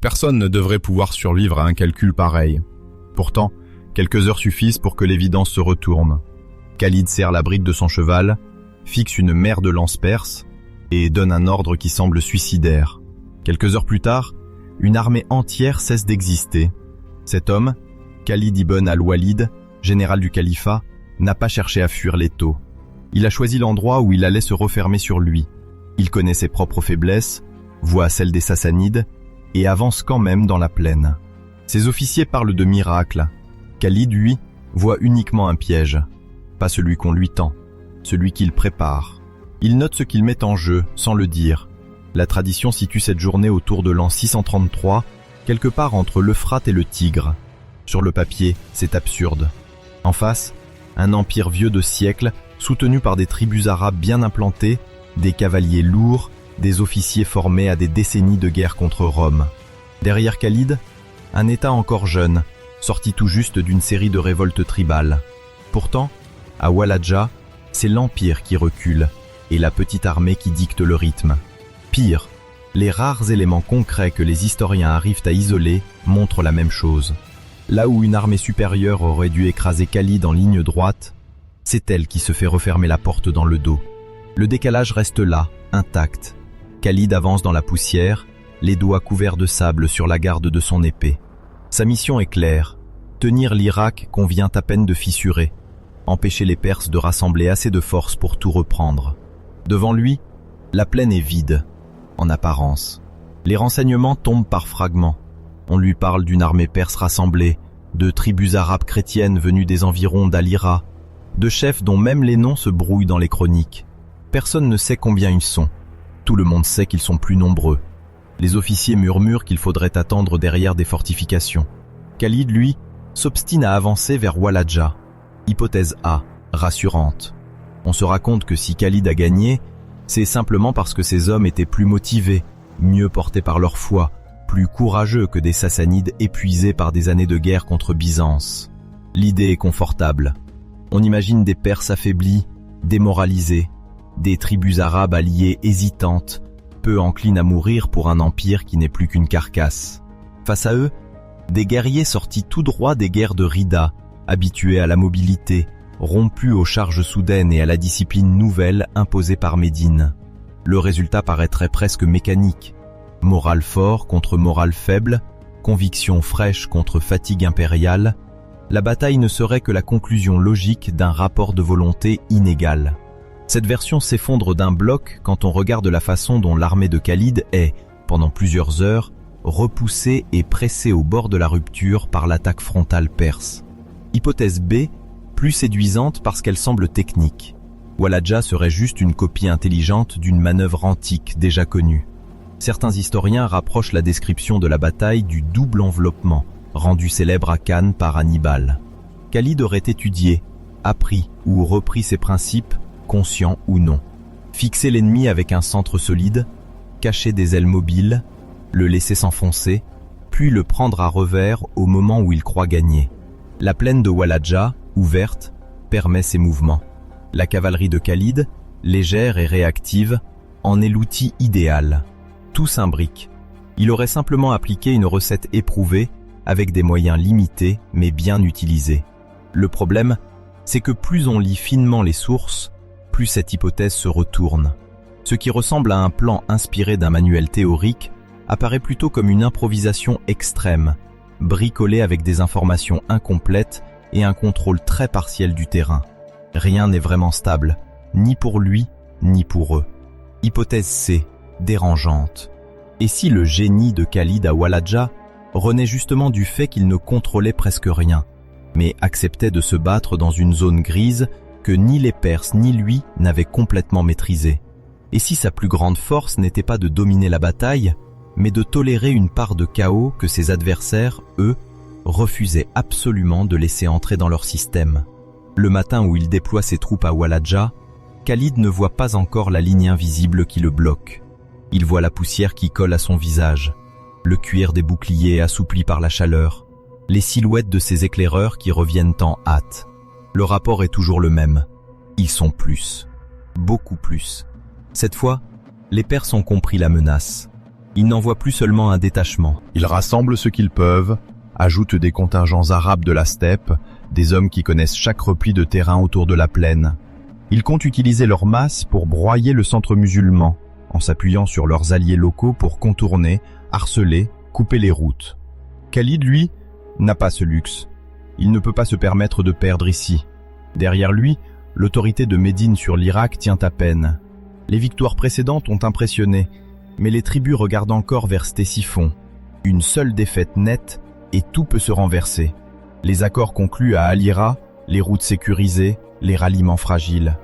Personne ne devrait pouvoir survivre à un calcul pareil. Pourtant, quelques heures suffisent pour que l'évidence se retourne. Khalid serre la bride de son cheval, fixe une mer de lance perse et donne un ordre qui semble suicidaire. Quelques heures plus tard, une armée entière cesse d'exister. Cet homme, Khalid ibn al-Walid, général du califat, n'a pas cherché à fuir l'étau. Il a choisi l'endroit où il allait se refermer sur lui. Il connaît ses propres faiblesses, voit celles des Sassanides et avance quand même dans la plaine. Ses officiers parlent de miracles. Khalid, lui, voit uniquement un piège. Pas celui qu'on lui tend, celui qu'il prépare. Il note ce qu'il met en jeu, sans le dire. La tradition situe cette journée autour de l'an 633, quelque part entre l'Euphrate et le Tigre. Sur le papier, c'est absurde. En face, un empire vieux de siècles, soutenu par des tribus arabes bien implantées, des cavaliers lourds, des officiers formés à des décennies de guerre contre Rome. Derrière Khalid, un État encore jeune, sorti tout juste d'une série de révoltes tribales. Pourtant, à Walladja, c'est l'empire qui recule et la petite armée qui dicte le rythme. Pire, les rares éléments concrets que les historiens arrivent à isoler montrent la même chose. Là où une armée supérieure aurait dû écraser Khalid en ligne droite, c'est elle qui se fait refermer la porte dans le dos. Le décalage reste là, intact. Khalid avance dans la poussière, les doigts couverts de sable sur la garde de son épée. Sa mission est claire, tenir l'Irak qu'on vient à peine de fissurer, empêcher les Perses de rassembler assez de force pour tout reprendre. Devant lui, la plaine est vide, en apparence. Les renseignements tombent par fragments. On lui parle d'une armée perse rassemblée, de tribus arabes chrétiennes venues des environs d'Al-Hira, de chefs dont même les noms se brouillent dans les chroniques. Personne ne sait combien ils sont. Tout le monde sait qu'ils sont plus nombreux. Les officiers murmurent qu'il faudrait attendre derrière des fortifications. Khalid, lui, s'obstine à avancer vers Walladja. Hypothèse A, rassurante. On se raconte que si Khalid a gagné, c'est simplement parce que ses hommes étaient plus motivés, mieux portés par leur foi, plus courageux que des Sassanides épuisés par des années de guerre contre Byzance. L'idée est confortable. On imagine des Perses affaiblis, démoralisés, des tribus arabes alliées hésitantes, peu enclines à mourir pour un empire qui n'est plus qu'une carcasse. Face à eux, des guerriers sortis tout droit des guerres de Rida, habitués à la mobilité, rompus aux charges soudaines et à la discipline nouvelle imposée par Médine. Le résultat paraîtrait presque mécanique. Moral fort contre moral faible, conviction fraîche contre fatigue impériale, la bataille ne serait que la conclusion logique d'un rapport de volonté inégal. Cette version s'effondre d'un bloc quand on regarde la façon dont l'armée de Khalid est, pendant plusieurs heures, repoussée et pressée au bord de la rupture par l'attaque frontale perse. Hypothèse B, plus séduisante parce qu'elle semble technique. Walladja serait juste une copie intelligente d'une manœuvre antique déjà connue. Certains historiens rapprochent la description de la bataille du double enveloppement, rendu célèbre à Cannes par Hannibal. Khalid aurait étudié, appris ou repris ses principes, conscients ou non. Fixer l'ennemi avec un centre solide, cacher des ailes mobiles, le laisser s'enfoncer, puis le prendre à revers au moment où il croit gagner. La plaine de Walladja, ouverte, permet ces mouvements. La cavalerie de Khalid, légère et réactive, en est l'outil idéal. Tout s'imbrique. Il aurait simplement appliqué une recette éprouvée, avec des moyens limités mais bien utilisés. Le problème, c'est que plus on lit finement les sources, plus cette hypothèse se retourne. Ce qui ressemble à un plan inspiré d'un manuel théorique apparaît plutôt comme une improvisation extrême, bricolée avec des informations incomplètes et un contrôle très partiel du terrain. Rien n'est vraiment stable, ni pour lui, ni pour eux. Hypothèse C, dérangeante. Et si le génie de Khalid à Walladja renaît justement du fait qu'il ne contrôlait presque rien, mais acceptait de se battre dans une zone grise que ni les Perses ni lui n'avaient complètement maîtrisée? Et si sa plus grande force n'était pas de dominer la bataille, mais de tolérer une part de chaos que ses adversaires, eux, refusaient absolument de laisser entrer dans leur système? Le matin où il déploie ses troupes à Walladja, Khalid ne voit pas encore la ligne invisible qui le bloque. Il voit la poussière qui colle à son visage, le cuir des boucliers assoupli par la chaleur, les silhouettes de ses éclaireurs qui reviennent en hâte. Le rapport est toujours le même. Ils sont plus. Beaucoup plus. Cette fois, les Perses ont compris la menace. Ils n'envoient plus seulement un détachement. Ils rassemblent ce qu'ils peuvent, ajoutent des contingents arabes de la steppe, des hommes qui connaissent chaque repli de terrain autour de la plaine. Ils comptent utiliser leur masse pour broyer le centre musulman, en s'appuyant sur leurs alliés locaux pour contourner, harceler, couper les routes. Khalid, lui, n'a pas ce luxe. Il ne peut pas se permettre de perdre ici. Derrière lui, l'autorité de Médine sur l'Irak tient à peine. Les victoires précédentes ont impressionné, mais les tribus regardent encore vers Ctésiphon. Une seule défaite nette et tout peut se renverser. Les accords conclus à Al-Hira, les routes sécurisées, les ralliements fragiles.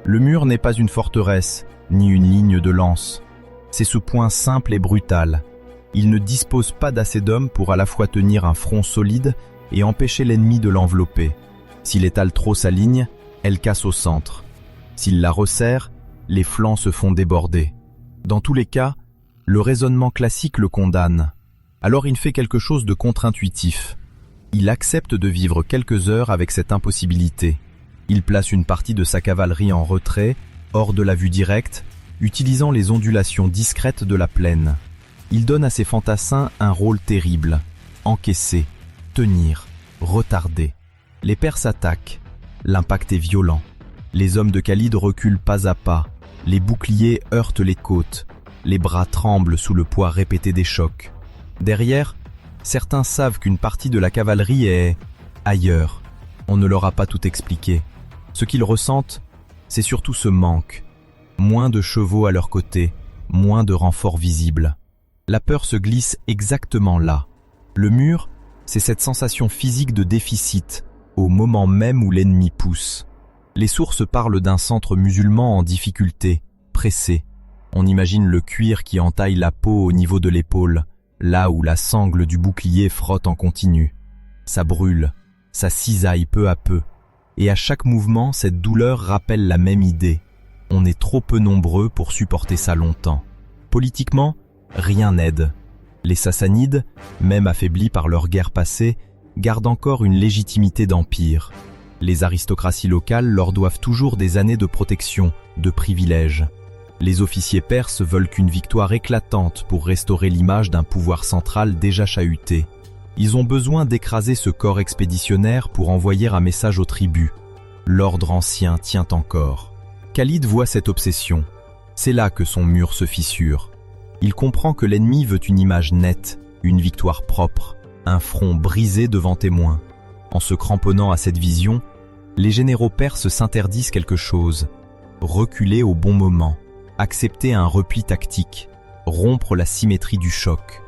Le mur n'est pas une forteresse, ni une ligne de lance. C'est ce point simple et brutal. Il ne dispose pas d'assez d'hommes pour à la fois tenir un front solide et empêcher l'ennemi de l'envelopper. S'il étale trop sa ligne, elle casse au centre. S'il la resserre, les flancs se font déborder. Dans tous les cas, le raisonnement classique le condamne. Alors il fait quelque chose de contre-intuitif. Il accepte de vivre quelques heures avec cette impossibilité. Il place une partie de sa cavalerie en retrait, hors de la vue directe, utilisant les ondulations discrètes de la plaine. Il donne à ses fantassins un rôle terrible. Encaisser, tenir, retarder. Les Perses attaquent. L'impact est violent. Les hommes de Khalid reculent pas à pas. Les boucliers heurtent les côtes. Les bras tremblent sous le poids répété des chocs. Derrière, certains savent qu'une partie de la cavalerie est ailleurs. On ne leur a pas tout expliqué. Ce qu'ils ressentent, c'est surtout ce manque. Moins de chevaux à leur côté, moins de renforts visibles. La peur se glisse exactement là. Le mur, c'est cette sensation physique de déficit, au moment même où l'ennemi pousse. Les sources parlent d'un centre musulman en difficulté, pressé. On imagine le cuir qui entaille la peau au niveau de l'épaule, là où la sangle du bouclier frotte en continu. Ça brûle, ça cisaille peu à peu. Et à chaque mouvement, cette douleur rappelle la même idée. On est trop peu nombreux pour supporter ça longtemps. Politiquement, rien n'aide. Les Sassanides, même affaiblis par leur guerre passée, gardent encore une légitimité d'empire. Les aristocraties locales leur doivent toujours des années de protection, de privilèges. Les officiers perses veulent qu'une victoire éclatante pour restaurer l'image d'un pouvoir central déjà chahuté. Ils ont besoin d'écraser ce corps expéditionnaire pour envoyer un message aux tribus. L'ordre ancien tient encore. Khalid voit cette obsession. C'est là que son mur se fissure. Il comprend que l'ennemi veut une image nette, une victoire propre, un front brisé devant témoins. En se cramponnant à cette vision, les généraux perses s'interdisent quelque chose. Reculer au bon moment, accepter un repli tactique, rompre la symétrie du choc.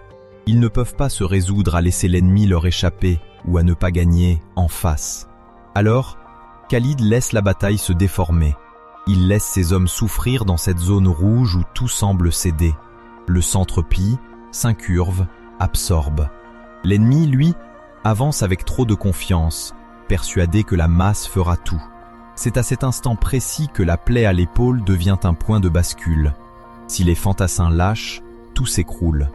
Ils ne peuvent pas se résoudre à laisser l'ennemi leur échapper ou à ne pas gagner en face. Alors, Khalid laisse la bataille se déformer. Il laisse ses hommes souffrir dans cette zone rouge où tout semble céder. Le centre plie, s'incurve, absorbe. L'ennemi, lui, avance avec trop de confiance, persuadé que la masse fera tout. C'est à cet instant précis que la plaie à l'épaule devient un point de bascule. Si les fantassins lâchent, tout s'écroule.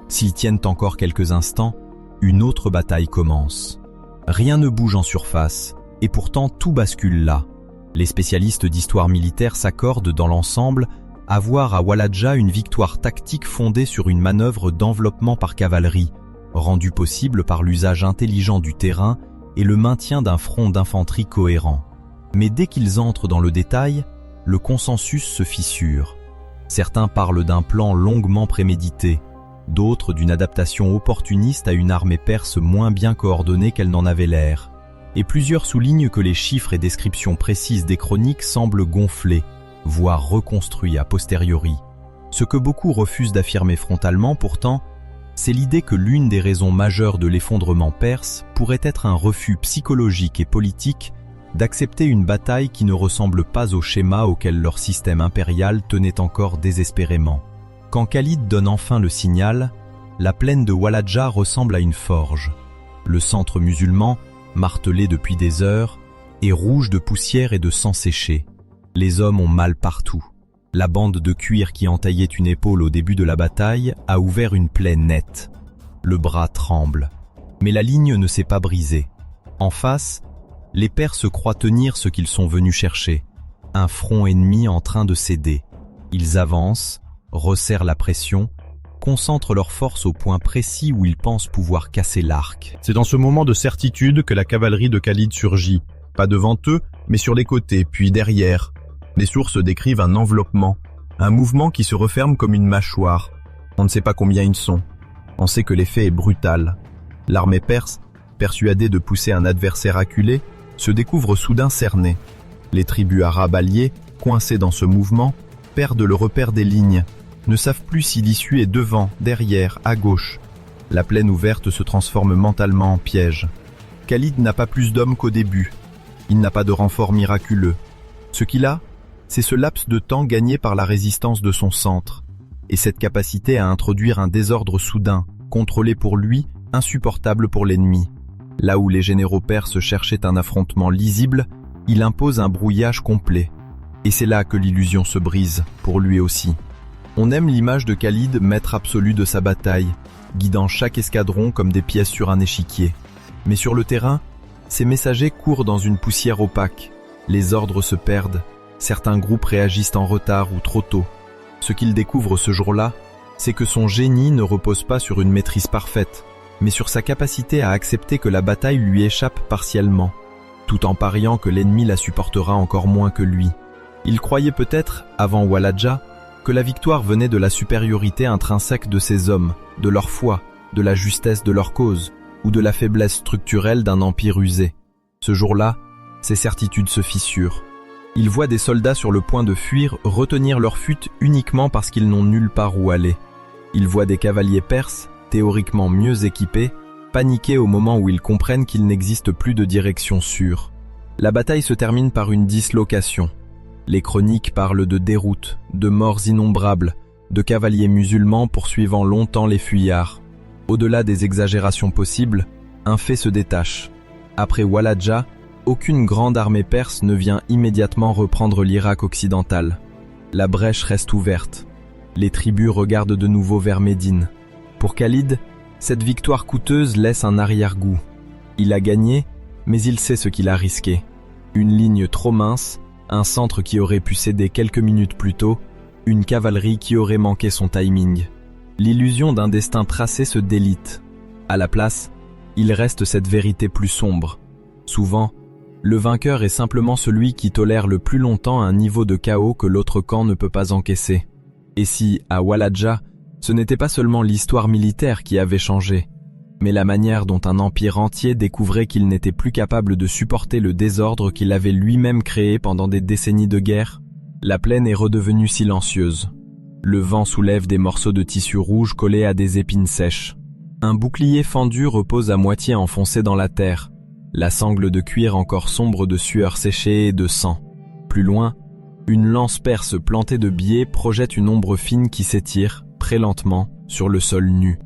S'ils tiennent encore quelques instants, une autre bataille commence. Rien ne bouge en surface, et pourtant tout bascule là. Les spécialistes d'histoire militaire s'accordent dans l'ensemble à voir à Walaja une victoire tactique fondée sur une manœuvre d'enveloppement par cavalerie, rendue possible par l'usage intelligent du terrain et le maintien d'un front d'infanterie cohérent. Mais dès qu'ils entrent dans le détail, le consensus se fissure. Certains parlent d'un plan longuement prémédité, d'autres d'une adaptation opportuniste à une armée perse moins bien coordonnée qu'elle n'en avait l'air. Et plusieurs soulignent que les chiffres et descriptions précises des chroniques semblent gonflés, voire reconstruits a posteriori. Ce que beaucoup refusent d'affirmer frontalement pourtant, c'est l'idée que l'une des raisons majeures de l'effondrement perse pourrait être un refus psychologique et politique d'accepter une bataille qui ne ressemble pas au schéma auquel leur système impérial tenait encore désespérément. Quand Khalid donne enfin le signal, la plaine de Walaja ressemble à une forge. Le centre musulman, martelé depuis des heures, est rouge de poussière et de sang séché. Les hommes ont mal partout. La bande de cuir qui entaillait une épaule au début de la bataille a ouvert une plaie nette. Le bras tremble. Mais la ligne ne s'est pas brisée. En face, les Perses croient tenir ce qu'ils sont venus chercher. Un front ennemi en train de céder. Ils avancent, resserrent la pression, concentrent leurs forces au point précis où ils pensent pouvoir casser l'arc. C'est dans ce moment de certitude que la cavalerie de Khalid surgit, pas devant eux, mais sur les côtés, puis derrière. Les sources décrivent un enveloppement, un mouvement qui se referme comme une mâchoire. On ne sait pas combien ils sont. On sait que l'effet est brutal. L'armée perse, persuadée de pousser un adversaire acculé, se découvre soudain cernée. Les tribus arabes alliées, coincées dans ce mouvement, perdent le repère des lignes, ne savent plus si l'issue est devant, derrière, à gauche. La plaine ouverte se transforme mentalement en piège. Khalid n'a pas plus d'hommes qu'au début. Il n'a pas de renfort miraculeux. Ce qu'il a, c'est ce laps de temps gagné par la résistance de son centre, et cette capacité à introduire un désordre soudain, contrôlé pour lui, insupportable pour l'ennemi. Là où les généraux perses cherchaient un affrontement lisible, il impose un brouillage complet. Et c'est là que l'illusion se brise, pour lui aussi. On aime l'image de Khalid, maître absolu de sa bataille, guidant chaque escadron comme des pièces sur un échiquier. Mais sur le terrain, ses messagers courent dans une poussière opaque. Les ordres se perdent, certains groupes réagissent en retard ou trop tôt. Ce qu'il découvre ce jour-là, c'est que son génie ne repose pas sur une maîtrise parfaite, mais sur sa capacité à accepter que la bataille lui échappe partiellement, tout en pariant que l'ennemi la supportera encore moins que lui. Il croyait peut-être, avant Walidja, que la victoire venait de la supériorité intrinsèque de ses hommes, de leur foi, de la justesse de leur cause, ou de la faiblesse structurelle d'un empire usé. Ce jour-là, ses certitudes se fissurent. Il voit des soldats sur le point de fuir retenir leur fuite uniquement parce qu'ils n'ont nulle part où aller. Il voit des cavaliers perses, théoriquement mieux équipés, paniquer au moment où ils comprennent qu'il n'existe plus de direction sûre. La bataille se termine par une dislocation. Les chroniques parlent de déroutes, de morts innombrables, de cavaliers musulmans poursuivant longtemps les fuyards. Au-delà des exagérations possibles, un fait se détache. Après Walidja, aucune grande armée perse ne vient immédiatement reprendre l'Irak occidental. La brèche reste ouverte. Les tribus regardent de nouveau vers Médine. Pour Khalid, cette victoire coûteuse laisse un arrière-goût. Il a gagné, mais il sait ce qu'il a risqué. Une ligne trop mince, un centre qui aurait pu céder quelques minutes plus tôt, une cavalerie qui aurait manqué son timing. L'illusion d'un destin tracé se délite. À la place, il reste cette vérité plus sombre. Souvent, le vainqueur est simplement celui qui tolère le plus longtemps un niveau de chaos que l'autre camp ne peut pas encaisser. Et si, à Walidja, ce n'était pas seulement l'histoire militaire qui avait changé, mais la manière dont un empire entier découvrait qu'il n'était plus capable de supporter le désordre qu'il avait lui-même créé pendant des décennies de guerre, la plaine est redevenue silencieuse. Le vent soulève des morceaux de tissu rouge collés à des épines sèches. Un bouclier fendu repose à moitié enfoncé dans la terre, la sangle de cuir encore sombre de sueur séchée et de sang. Plus loin, une lance perse plantée de biais projette une ombre fine qui s'étire, très lentement, sur le sol nu.